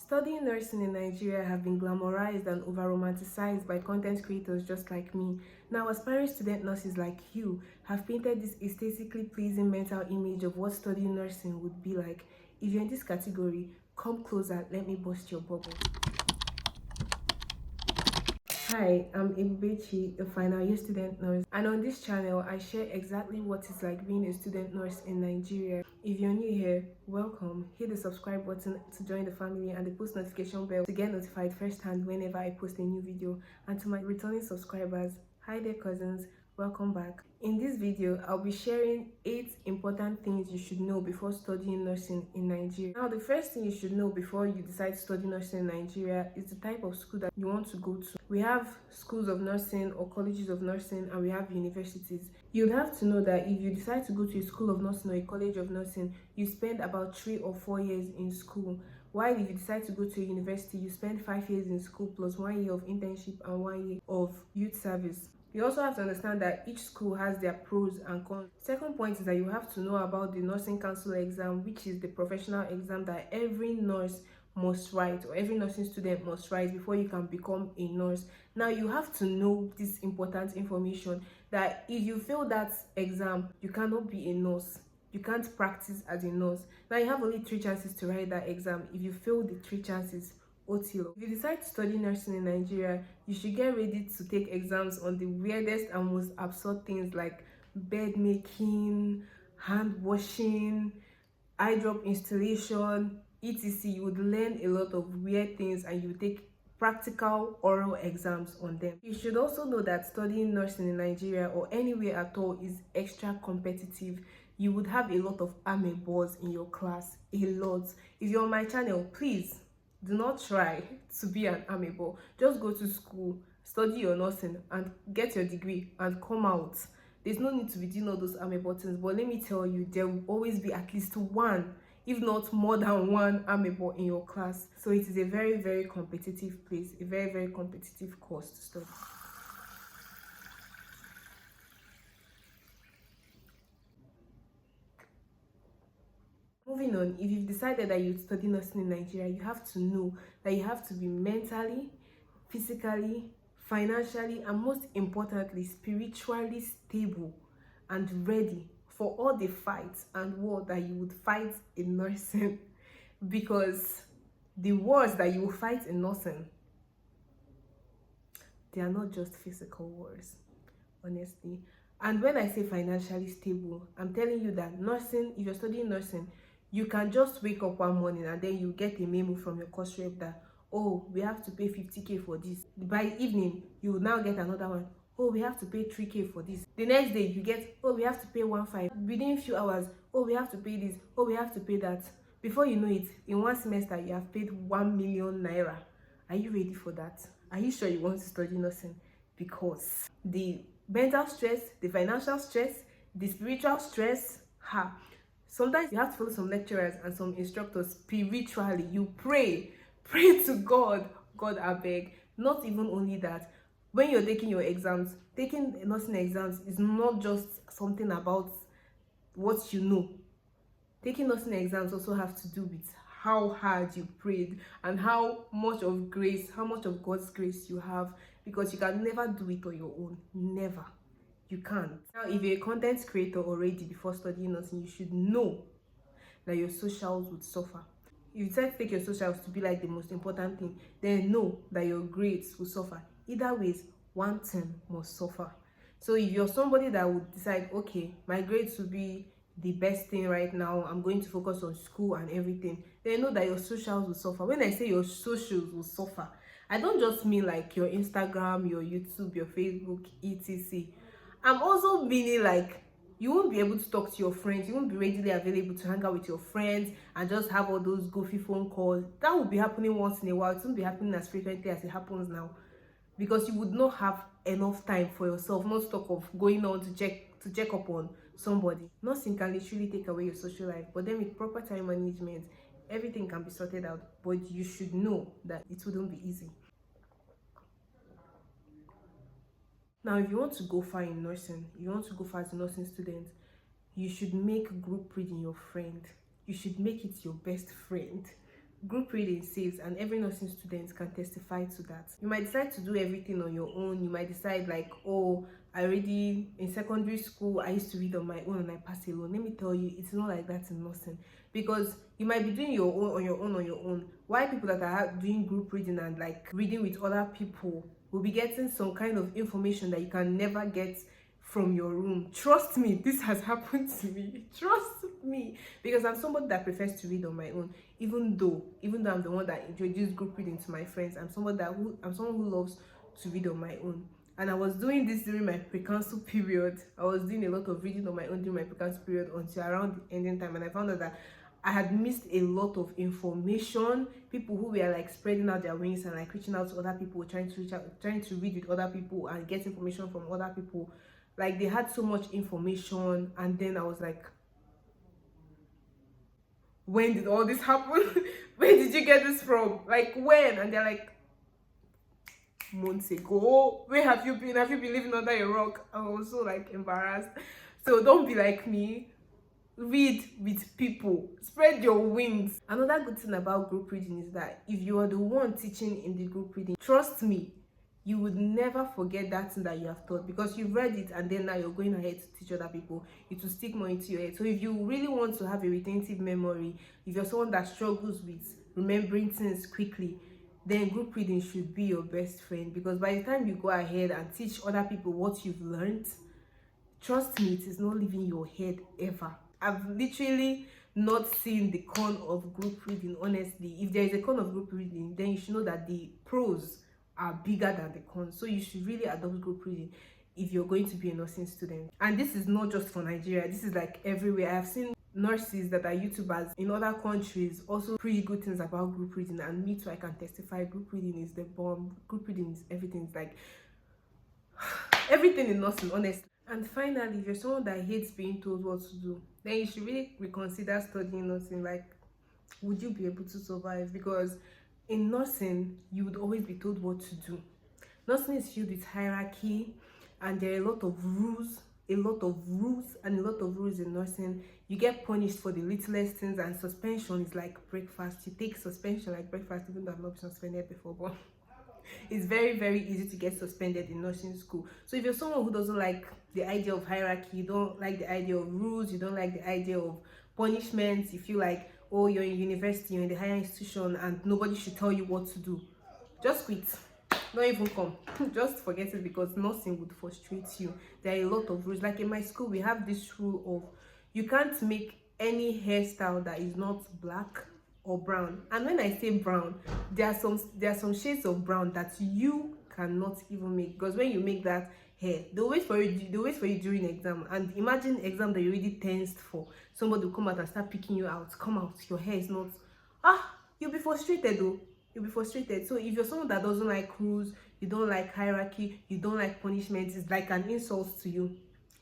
Studying nursing in Nigeria have been glamorized and over-romanticized by content creators just like me. Now, aspiring student nurses like you have painted this aesthetically pleasing mental image of what studying nursing would be like. If you're in this category, come closer, let me bust your bubble. Hi, I'm Ibubechi, a final year student nurse, and on this channel, I share exactly what it's like being a student nurse in Nigeria. If you're new here, welcome. Hit the subscribe button to join the family and the post notification bell to get notified firsthand whenever I post a new video. And to my returning subscribers, hi there cousins, welcome back. In this video, I'll be sharing 8 important things you should know before studying nursing in Nigeria. Now, the first thing you should know before you decide to study nursing in Nigeria is the type of school that you want to go to. We have schools of nursing or colleges of nursing, and we have universities. You'll have to know that if you decide to go to a school of nursing or a college of nursing, you spend about 3 or 4 years in school. While if you decide to go to a university, you spend 5 years in school plus 1 year of internship and 1 year of youth service. You also have to understand that each school has their pros and cons. Second point is that you have to know about the nursing council exam, which is the professional exam that every nurse must write, or every nursing student must write before you can become a nurse. Now, you have to know this important information that if you fail that exam, you cannot be a nurse. You can't practice as a nurse. Now, you have only 3 chances to write that exam. If you fail the 3 chances, OTO. If you decide to study nursing in Nigeria, you should get ready to take exams on the weirdest and most absurd things like bed making, hand washing, eye drop installation, etc. You would learn a lot of weird things and you take practical oral exams on them. You should also know that studying nursing in Nigeria or anywhere at all is extra competitive. You would have a lot of amebos in your class, a lot. If you're on my channel, please do not try to be an amebo. Just go to school, study your nursing and get your degree and come out. There's no need to be doing all those amebo things, but let me tell you, there will always be at least one, if not more than one amebo in your class. So it is a very, very competitive place, a very, very competitive course to study. Moving on, if you've decided that you study nursing in Nigeria, you have to know that you have to be mentally, physically, financially, and most importantly, spiritually stable and ready for all the fights and war that you would fight in nursing. Because the wars that you will fight in nursing, they are not just physical wars, honestly. And when I say financially stable, I'm telling you that nursing, if you're studying nursing, you can just wake up one morning and then you get a memo from your course rep that, oh, we have to pay 50k for this. By evening, you will now get another one. Oh, we have to pay 3k for this. The next day, you get, oh, we have to pay 1.5. Within a few hours, oh, we have to pay this. Oh, we have to pay that. Before you know it, in one semester, you have paid 1 million naira. Are you ready for that? Are you sure you want to study nursing? Because the mental stress, the financial stress, the spiritual stress, sometimes you have to follow some lecturers and some instructors spiritually. You pray to God. God, I beg. Not even only that, when you're taking your exams, taking nursing exams is not just something about what you know. Taking nursing exams also have to do with how hard you prayed and how much of grace, how much of God's grace you have, because you can never do it on your own. Never. You can't. Now, if you're a content creator already before studying nursing, you should know that your socials would suffer. If you decide to take your socials to be like the most important thing, then know that your grades will suffer. Either ways, one thing must suffer. So if you're somebody that would decide, okay, my grades will be the best thing right now, I'm going to focus on school and everything, then know that your socials will suffer. When I say your socials will suffer, I don't just mean like your Instagram, your YouTube, your Facebook, etc. I'm also meaning like you won't be able to talk to your friends. You won't be readily available to hang out with your friends and just have all those goofy phone calls. That will be happening once in a while. It won't be happening as frequently as it happens now, because you would not have enough time for yourself, not to talk of going on to check up on somebody. Nursing can literally take away your social life, but then with proper time management, everything can be sorted out. But you should know that it wouldn't be easy. Now, if you want to go far in nursing, if you want to go far as a nursing student, you should make group reading your friend. You should make it your best friend. Group reading saves, and every nursing student can testify to that. You might decide to do everything on your own. You might decide like, oh, I already in secondary school I used to read on my own and I passed alone. Let me tell you, it's not like that in nursing, because you might be doing your own on your own on your own. Why people that are doing group reading and like reading with other people will be getting some kind of information that you can never get from your room. Trust me, this has happened to me. Trust me, because I'm somebody that prefers to read on my own. Even though I'm the one that introduced group reading to my friends, I'm someone who loves to read on my own. And I was doing this during my pre-council period. I was doing a lot of reading on my own during my pre-council period until around the ending time, and I found out that I had missed a lot of information. People who were like spreading out their wings and like reaching out to other people, trying to read with other people and get information from other people. Like they had so much information, and then I was like, when did all this happen? Where did you get this from? Like when? And they're like, months ago. Where have you been? Have you been living under a rock? I was so like embarrassed. So don't be like me. Read with people, spread your wings. Another good thing about group reading is that if you are the one teaching in the group reading, trust me, you would never forget that thing that you have taught, because you've read it and then now you're going ahead to teach other people. It will stick more into your head. So if you really want to have a retentive memory, if you're someone that struggles with remembering things quickly, then group reading should be your best friend, because by the time you go ahead and teach other people what you've learned, trust me, it is not leaving your head ever. I've literally not seen the con of group reading, honestly. If there is a con of group reading, then you should know that the pros are bigger than the cons. So you should really adopt group reading if you're going to be a nursing student. And this is not just for Nigeria, this is like everywhere. I've seen nurses that are YouTubers in other countries also preach good things about group reading, and me too, I can testify. Group reading is the bomb. Group reading is everything. It's like everything in nursing, honestly. And finally, if you're someone that hates being told what to do, then you should really reconsider studying nursing. Like, would you be able to survive? Because in nursing, you would always be told what to do. Nursing is filled with hierarchy, and there are a lot of rules and a lot of rules in nursing. You get punished for the littlest things, and suspension is like breakfast. You take suspension like breakfast, even though I've not been suspended before, but it's very, very easy to get suspended in nursing school. So if you're someone who doesn't like the idea of hierarchy, you don't like the idea of rules, you don't like the idea of punishments, you feel like, oh, you're in university, you're in the higher institution and nobody should tell you what to do, just quit. Not even come. Just forget it, because nursing would frustrate you. There are a lot of rules. Like in my school, we have this rule of you can't make any hairstyle that is not black or brown. And when I say brown, there are some shades of brown that you cannot even make, because when you make that hair, they'll wait for you during exam. And imagine exam that you already tensed for, somebody will come out and start picking you out. Come out, your hair is not, you'll be frustrated though. You'll be frustrated. So if you're someone that doesn't like rules, you don't like hierarchy, you don't like punishments, it's like an insult to you,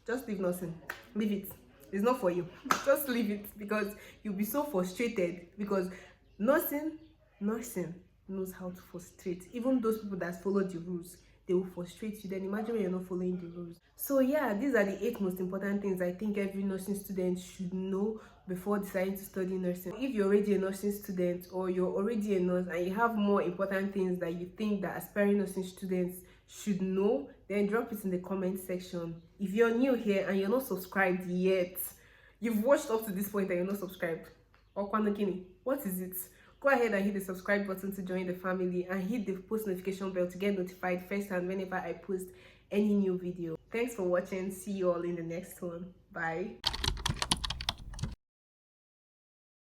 just leave nursing. Leave it. It's not for you. Just leave it, because you'll be so frustrated, because nursing knows how to frustrate. Even those people that follow the rules, they will frustrate you. Then imagine when you're not following the rules. So yeah, these are the 8 most important things I think every nursing student should know before deciding to study nursing. If you're already a nursing student, or you're already a nurse and you have more important things that you think that aspiring nursing students should know, then drop it in the comment section. If you're new here and you're not subscribed yet, you've watched up to this point and you're not subscribed, what is it? Go ahead and hit the subscribe button to join the family, and hit the post notification bell to get notified first and whenever I post any new video. Thanks for watching. See you all in the next one. Bye.